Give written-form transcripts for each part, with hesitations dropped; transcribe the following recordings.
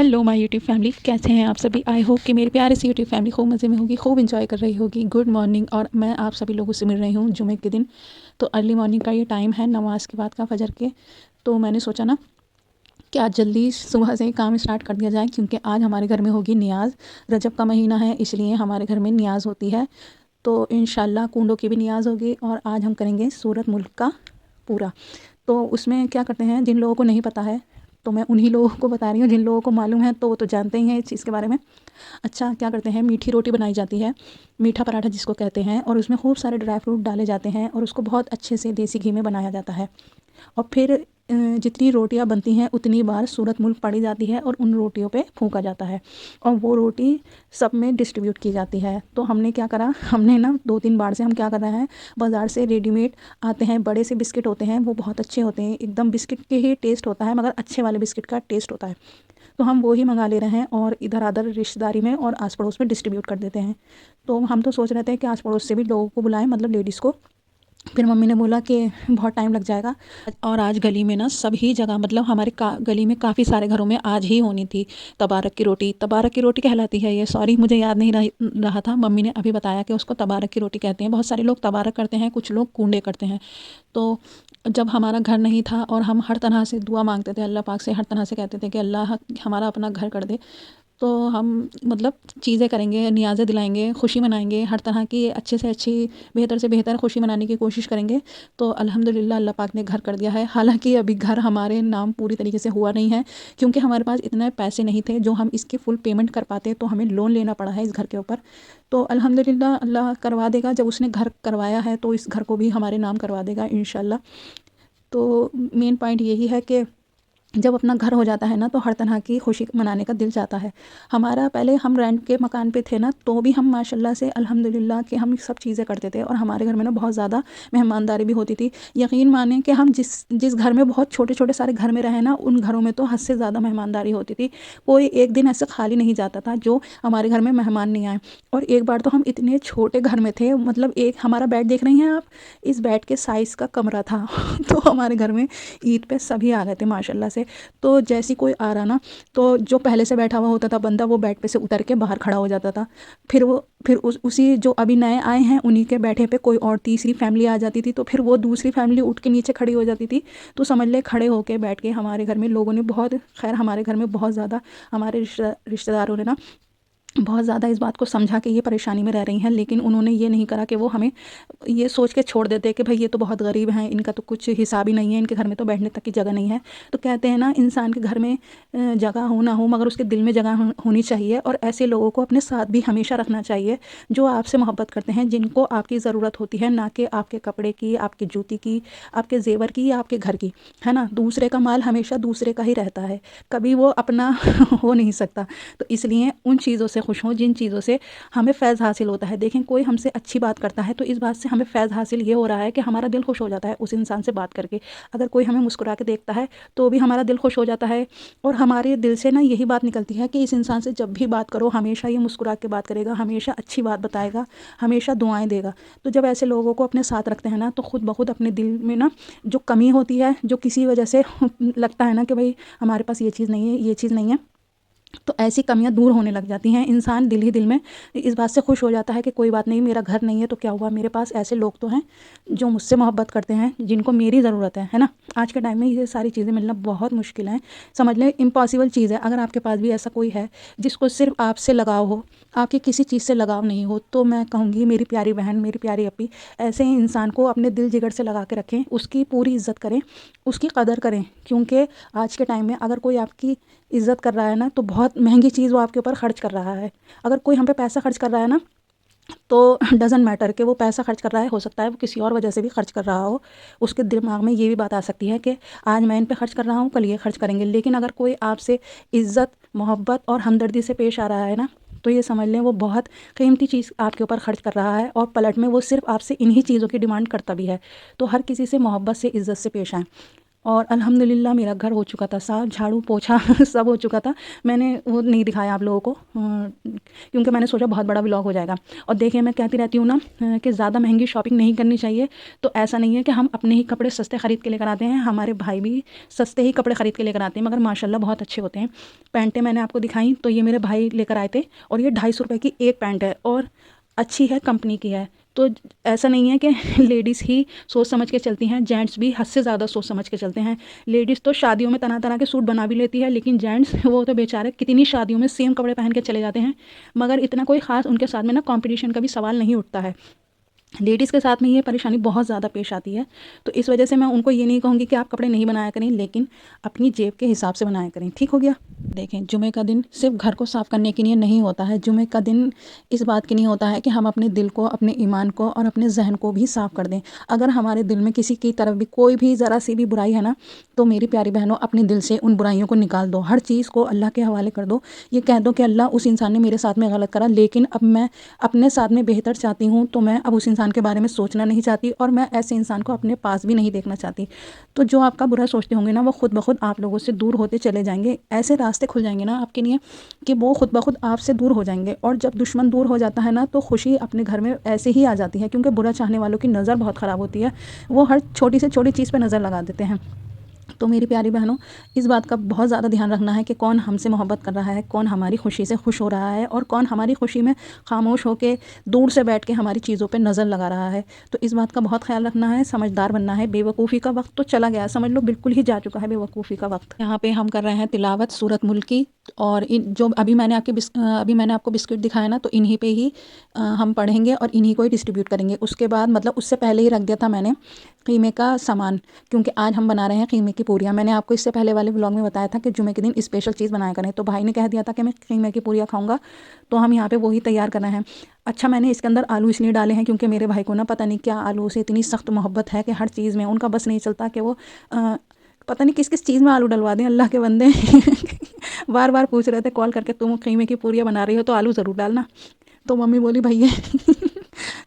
Hello my YouTube family, कैसे हैं आप सभी। आई होप कि मेरी प्यारे सी यूट्यूब फैमिली खूब मज़े में होगी, खूब इंजॉय कर रही होगी। Good morning. और मैं आप सभी लोगों से मिल रही हूँ जुमे के दिन। तो अर्ली मॉर्निंग का ये टाइम है नमाज के बाद का, फजर के। तो मैंने सोचा ना कि आज जल्दी सुबह से ही काम स्टार्ट कर दिया जाए, क्योंकि आज हमारे घर में होगी नियाज़। रजब का महीना है, इसलिए हमारे घर में नियाज़ होती है। तो इंशाल्लाह कूंडों की भी नियाज़ होगी। और आज हम करेंगे सूरत मुल्क का पूरा। तो उसमें क्या करते हैं, जिन लोगों को नहीं पता है तो मैं उन्हीं लोगों को बता रही हूँ, जिन लोगों को मालूम है तो वो तो जानते ही हैं इस चीज़ के बारे में। अच्छा, क्या करते हैं, मीठी रोटी बनाई जाती है, मीठा पराठा जिसको कहते हैं, और उसमें खूब सारे ड्राई फ्रूट डाले जाते हैं और उसको बहुत अच्छे से देसी घी में बनाया जाता है। और फिर जितनी रोटियां बनती हैं उतनी बार सूरत मुल्क पड़ी जाती है और उन रोटियों पे फूंका जाता है और वो रोटी सब में डिस्ट्रीब्यूट की जाती है। तो हमने क्या करा, हमने ना 2-3 बार से हम क्या कर रहे हैं, बाज़ार से रेडीमेड आते हैं बड़े से बिस्किट होते हैं, वो बहुत अच्छे होते हैं, एकदम बिस्किट के ही टेस्ट होता है, मगर अच्छे वाले बिस्किट का टेस्ट होता है। तो हम वो ही मंगा ले रहे हैं और इधर उधर रिश्तेदारी में और आस पड़ोस में डिस्ट्रीब्यूट कर देते हैं। तो हम तो सोच रहे थे कि आस पड़ोस से भी लोगों को बुलाएं, मतलब लेडीज़ को। फिर मम्मी ने बोला कि बहुत टाइम लग जाएगा। और आज गली में ना सभी जगह, मतलब हमारे गली में काफ़ी सारे घरों में आज ही होनी थी तबारक की रोटी। तबारक की रोटी कहलाती है ये, सॉरी मुझे याद नहीं रहा था। मम्मी ने अभी बताया कि उसको तबारक की रोटी कहते हैं। बहुत सारे लोग तबारक करते हैं, कुछ लोग कूंडे करते हैं। तो जब हमारा घर नहीं था और हम हर तरह से दुआ मांगते थे अल्लाह पाक से, हर तरह से कहते थे कि अल्लाह हमारा अपना घर कर दे, तो हम मतलब चीज़ें करेंगे, नियाज़ें दिलाएंगे, खुशी मनाएंगे, हर तरह की अच्छे से अच्छी, बेहतर से बेहतर खुशी मनाने की कोशिश करेंगे। तो अल्हम्दुलिल्लाह अल्लाह पाक ने घर कर दिया है। हालांकि अभी घर हमारे नाम पूरी तरीके से हुआ नहीं है, क्योंकि हमारे पास इतने पैसे नहीं थे जो हम इसकी फ़ुल पेमेंट कर पाते, तो हमें लोन लेना पड़ा है इस घर के ऊपर। तो अल्हम्दुलिल्लाह अल्लाह करवा देगा, जब उसने घर करवाया है तो इस घर को भी हमारे नाम करवा देगा इंशाल्लाह। तो मेन पॉइंट यही है कि जब अपना घर हो जाता है ना तो हर तरह की खुशी मनाने का दिल चाहता है। हमारा पहले हम रेंट के मकान पे थे ना, तो भी हम माशाल्लाह से अल्हम्दुलिल्लाह कि हम सब चीज़ें करते थे और हमारे घर में ना बहुत ज़्यादा मेहमानदारी भी होती थी। यकीन माने कि हम जिस जिस घर में बहुत छोटे छोटे सारे घर में रहे ना, उन घरों में तो हद से ज़्यादा मेहमानदारी होती थी। कोई एक दिन ऐसे खाली नहीं जाता था जो हमारे घर में मेहमान नहीं आए। और एक बार तो हम इतने छोटे घर में थे, मतलब एक हमारा बेड देख रही हैं आप, इस बेड के साइज़ का कमरा था तो हमारे घर में ईद पे सभी आ गए थे माशाल्लाह से। तो जैसी कोई आ रहा ना, तो जो पहले से बैठा हुआ होता था बंदा, वो बेड पे से उतर के बाहर खड़ा हो जाता था। फिर उसी जो अभी नए आए हैं उन्हीं के बैठे पे कोई और तीसरी फैमिली आ जाती थी, तो फिर वो दूसरी फैमिली उठ के नीचे खड़ी हो जाती थी। तो समझ ले खड़े होके बैठ के हमारे घर में लोगों ने बहुत, खैर हमारे घर में बहुत ज़्यादा हमारे रिश्तेदारों ने ना बहुत ज़्यादा इस बात को समझा कि ये परेशानी में रह रही हैं, लेकिन उन्होंने ये नहीं करा कि वो हमें ये सोच के छोड़ देते कि भाई ये तो बहुत गरीब हैं, इनका तो कुछ हिसाब ही नहीं है, इनके घर में तो बैठने तक की जगह नहीं है। तो कहते हैं ना, इंसान के घर में जगह हो ना हो, मगर उसके दिल में जगह होनी चाहिए। और ऐसे लोगों को अपने साथ भी हमेशा रखना चाहिए जो आपसे मोहब्बत करते हैं, जिनको आपकी ज़रूरत होती है, ना कि आपके कपड़े की, आपकी जूती की, आपके जेवर की या आपके घर की, है ना। दूसरे का माल हमेशा दूसरे का ही रहता है, कभी वो अपना हो नहीं सकता। तो इसलिए उन चीज़ों से खुश हों जिन चीज़ों से हमें फ़ैज़ हासिल होता है। देखें, कोई हमसे अच्छी बात करता है तो इस बात से हमें फ़ैज़ हासिल ये हो रहा है कि हमारा दिल खुश हो जाता है उस इंसान से बात करके। अगर कोई हमें मुस्कुरा के देखता है तो भी हमारा दिल खुश हो जाता है। और हमारे दिल से ना यही बात निकलती है कि इस इंसान से जब भी बात करो हमेशा ये मुस्कुरा के बात करेगा, हमेशा अच्छी बात बताएगा, हमेशा दुआएँ देगा। तो जब ऐसे लोगों को अपने साथ रखते हैं ना, तो खुद ब खुद अपने दिल में ना जो कमी होती है, जो किसी वजह से लगता है ना कि भाई हमारे पास ये चीज़ नहीं है, ये चीज़ नहीं है, तो ऐसी कमियां दूर होने लग जाती हैं। इंसान दिल ही दिल में इस बात से खुश हो जाता है कि कोई बात नहीं, मेरा घर नहीं है तो क्या हुआ, मेरे पास ऐसे लोग तो हैं जो मुझसे मोहब्बत करते हैं, जिनको मेरी ज़रूरत है ना। आज के टाइम में ये सारी चीज़ें मिलना बहुत मुश्किल है, समझ लें इम्पॉसिबल चीज़ है। अगर आपके पास भी ऐसा कोई है जिसको सिर्फ आपसे लगाव हो, आपकी किसी चीज़ से लगाव नहीं हो, तो मैं कहूँगी मेरी प्यारी बहन, मेरी प्यारी अपी, ऐसे ही इंसान को अपने दिल जिगर से लगा के रखें, उसकी पूरी इज़्ज़त करें, उसकी कदर करें। क्योंकि आज के टाइम में अगर कोई आपकी इज़्ज़त कर रहा है ना, तो बहुत महंगी चीज़ वो आपके ऊपर खर्च कर रहा है। अगर कोई हम पे पैसा खर्च कर रहा है ना, तो डज़न्ट मैटर कि वो पैसा खर्च कर रहा है, हो सकता है वो किसी और वजह से भी खर्च कर रहा हो। उसके दिमाग में ये भी बात आ सकती है कि आज मैं इन पे खर्च कर रहा हूँ, कल ये खर्च करेंगे। लेकिन अगर कोई आपसे इज़्ज़त, मोहब्बत और हमदर्दी से पेश आ रहा है ना, तो ये समझ लें वो बहुत कीमती चीज़ आपके ऊपर खर्च कर रहा है, और पलट में वो सिर्फ आपसे इन्हीं चीज़ों की डिमांड करता भी है। तो हर किसी से मोहब्बत से, इज़्ज़त से पेश आएँ। और अल्हम्दुलिल्लाह मेरा घर हो चुका था साफ़, झाड़ू पोछा सब हो चुका था। मैंने वो नहीं दिखाया आप लोगों को क्योंकि मैंने सोचा बहुत बड़ा व्लॉग हो जाएगा। और देखिए मैं कहती रहती हूँ ना कि ज़्यादा महंगी शॉपिंग नहीं करनी चाहिए। तो ऐसा नहीं है कि हम अपने ही कपड़े सस्ते ख़रीद के लेकर आते हैं, हमारे भाई भी सस्ते ही कपड़े ख़रीद के लेकर आते हैं, मगर माशाल्लाह बहुत अच्छे होते हैं। पैंटें मैंने आपको दिखाई, तो ये मेरे भाई लेकर आए थे और ये 250 रुपये की एक पैंट है और अच्छी है, कंपनी की है। तो ऐसा नहीं है कि लेडीज़ ही सोच समझ के चलती हैं, जेंट्स भी हद से ज़्यादा सोच समझ के चलते हैं। लेडीज़ तो शादियों में तरह तरह के सूट बना भी लेती है, लेकिन जेंट्स वो तो बेचारे कितनी शादियों में सेम कपड़े पहन के चले जाते हैं, मगर इतना कोई ख़ास उनके साथ में ना कंपटीशन का भी सवाल नहीं उठता है। लेडीज़ के साथ में ये परेशानी बहुत ज़्यादा पेश आती है। तो इस वजह से मैं उनको ये नहीं कहूँगी कि आप कपड़े नहीं बनाया करें, लेकिन अपनी जेब के हिसाब से बनाया करें। ठीक हो गया। देखें, जुमे का दिन सिर्फ घर को साफ़ करने के लिए नहीं होता है। जुमे का दिन इस बात के लिए होता है कि हम अपने दिल को, अपने ईमान को और अपने जहन को भी साफ़ कर दें। अगर हमारे दिल में किसी की तरफ भी कोई भी ज़रा सी भी बुराई है ना, तो मेरी प्यारी बहनों अपने दिल से उन बुराइयों को निकाल दो। हर चीज़ को अल्लाह के हवाले कर दो। ये कह दो कि अल्लाह, उस इंसान ने मेरे साथ में गलत करा, लेकिन अब मैं अपने साथ में बेहतर चाहती हूँ, तो मैं अब उस इंसान के बारे में सोचना नहीं चाहती और मैं ऐसे इंसान को अपने पास भी नहीं देखना चाहती। तो जो आपका बुरा सोचते होंगे ना, वो खुद ब खुद आप लोगों से दूर होते चले जाएंगे। ऐसे रास्ते खुल जाएंगे ना आपके लिए कि वो खुद ब खुद आपसे दूर हो जाएंगे। और जब दुश्मन दूर हो जाता है ना, तो खुशी अपने घर में ऐसे ही आ जाती है, क्योंकि बुरा चाहने वालों की नज़र बहुत ख़राब होती है। वो हर छोटी से छोटी चीज़ पर नज़र लगा देते हैं। तो मेरी प्यारी बहनों, इस बात का बहुत ज़्यादा ध्यान रखना है कि कौन हमसे मोहब्बत कर रहा है, कौन हमारी खुशी से खुश हो रहा है और कौन हमारी खुशी में खामोश होकर दूर से बैठ के हमारी चीज़ों पे नज़र लगा रहा है। तो इस बात का बहुत ख्याल रखना है, समझदार बनना है। बेवकूफ़ी का वक्त तो चला गया, समझ लो बिल्कुल ही जा चुका है बेवकूफ़ी का वक्त। यहाँ पे हम कर रहे हैं तिलावत सूरत मुल्क की, और इन जो अभी मैंने आपको बिस्किट दिखाया ना, तो इन्हीं पे ही हम पढ़ेंगे और इन्हीं को ही डिस्ट्रीब्यूट करेंगे। उसके बाद मतलब उससे पहले ही रख दिया था मैंने कीमे का सामान, क्योंकि आज हम बना रहे हैं कीमे की पूरियाँ। मैंने आपको इससे पहले वाले व्लॉग में बताया था कि जुमे के दिन स्पेशल चीज़ बनाया करें, तो भाई ने कह दिया था कि मैं कीमे की पूरियाँ खाऊंगा, तो हम यहाँ पे वही तैयार कर रहे हैं। अच्छा, मैंने इसके अंदर आलू इसलिए डाले हैं क्योंकि मेरे भाई को ना पता नहीं क्या आलू से इतनी सख्त मोहब्बत है कि हर चीज़ में उनका बस नहीं चलता कि वो पता नहीं किस किस चीज़ में आलू डलवा दें। अल्लाह के बंदे बार बार पूछ रहे थे कॉल करके, तुम कीमे की पूरियाँ बना रही हो तो आलू ज़रूर डालना। तो मम्मी बोली भैया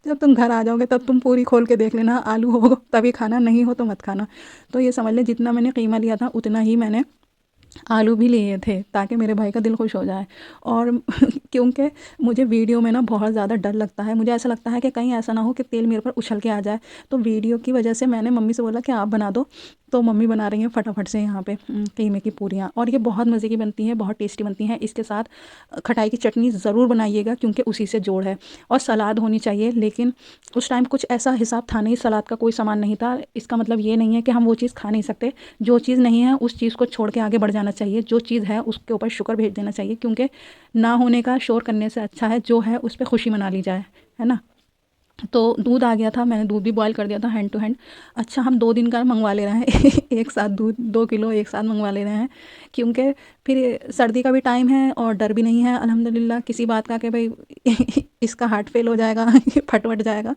जब तुम घर आ जाओगे तब तुम पूरी खोल के देख लेना, आलू हो तभी खाना, नहीं हो तो मत खाना। तो ये समझ ले, जितना मैंने कीमा लिया था उतना ही मैंने आलू भी लिए थे, ताकि मेरे भाई का दिल खुश हो जाए। और क्योंकि मुझे वीडियो में ना बहुत ज़्यादा डर लगता है, मुझे ऐसा लगता है कि कहीं ऐसा ना हो कि तेल मेरे पर उछल के आ जाए। तो वीडियो की वजह से मैंने मम्मी से बोला कि आप बना दो, तो मम्मी बना रही हैं फटाफट से यहाँ पे कीमे की पूरियाँ। और ये बहुत मज़े की बनती हैं, बहुत टेस्टी बनती हैं। इसके साथ खटाई की चटनी ज़रूर बनाइएगा, क्योंकि उसी से जोड़ है। और सलाद होनी चाहिए, लेकिन उस टाइम कुछ ऐसा हिसाब था नहीं, सलाद का कोई सामान नहीं था। इसका मतलब ये नहीं है कि हम वो चीज़ खा नहीं सकते। जो चीज़ नहीं है उस चीज़ को छोड़ के आगे बढ़ जाना चाहिए, जो चीज़ है उसके ऊपर शुक्र भेज देना चाहिए, क्योंकि ना होने का शोर करने से अच्छा है जो है उस पर खुशी मना ली जाए, है ना। तो दूध आ गया था, मैंने दूध भी बॉयल कर दिया था हैंड टू हैंड। अच्छा, हम 2 दिन का मंगवा ले रहे हैं एक साथ दूध 2 किलो एक साथ मंगवा ले रहे हैं, क्योंकि फिर सर्दी का भी टाइम है और डर भी नहीं है अल्हम्दुलिल्लाह किसी बात का कि भाई इसका हार्ट फेल हो जाएगा फट जाएगा,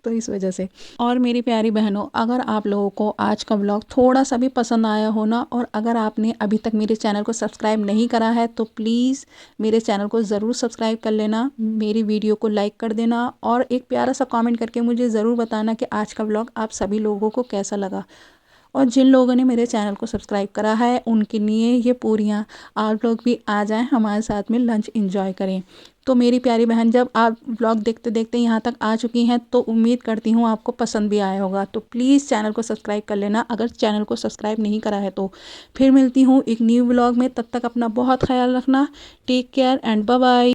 तो इस वजह से। और मेरी प्यारी बहनों, अगर आप लोगों को आज का व्लॉग थोड़ा सा भी पसंद आया हो ना, और अगर आपने अभी तक मेरे चैनल को सब्सक्राइब नहीं करा है, तो प्लीज़ मेरे चैनल को ज़रूर सब्सक्राइब कर लेना, मेरी वीडियो को लाइक कर देना और एक प्यारा सा कमेंट करके मुझे ज़रूर बताना कि आज का व्लॉग आप सभी लोगों को कैसा लगा। और जिन लोगों ने मेरे चैनल को सब्सक्राइब करा है उनके लिए ये पूरियाँ, आप लोग भी आ जाएं हमारे साथ में लंच एंजॉय करें। तो मेरी प्यारी बहन, जब आप व्लॉग देखते देखते यहाँ तक आ चुकी हैं, तो उम्मीद करती हूँ आपको पसंद भी आया होगा। तो प्लीज़ चैनल को सब्सक्राइब कर लेना अगर चैनल को सब्सक्राइब नहीं करा है तो। फिर मिलती हूँ एक न्यू व्लॉग में, तब तक अपना बहुत ख्याल रखना। Take care and bye bye.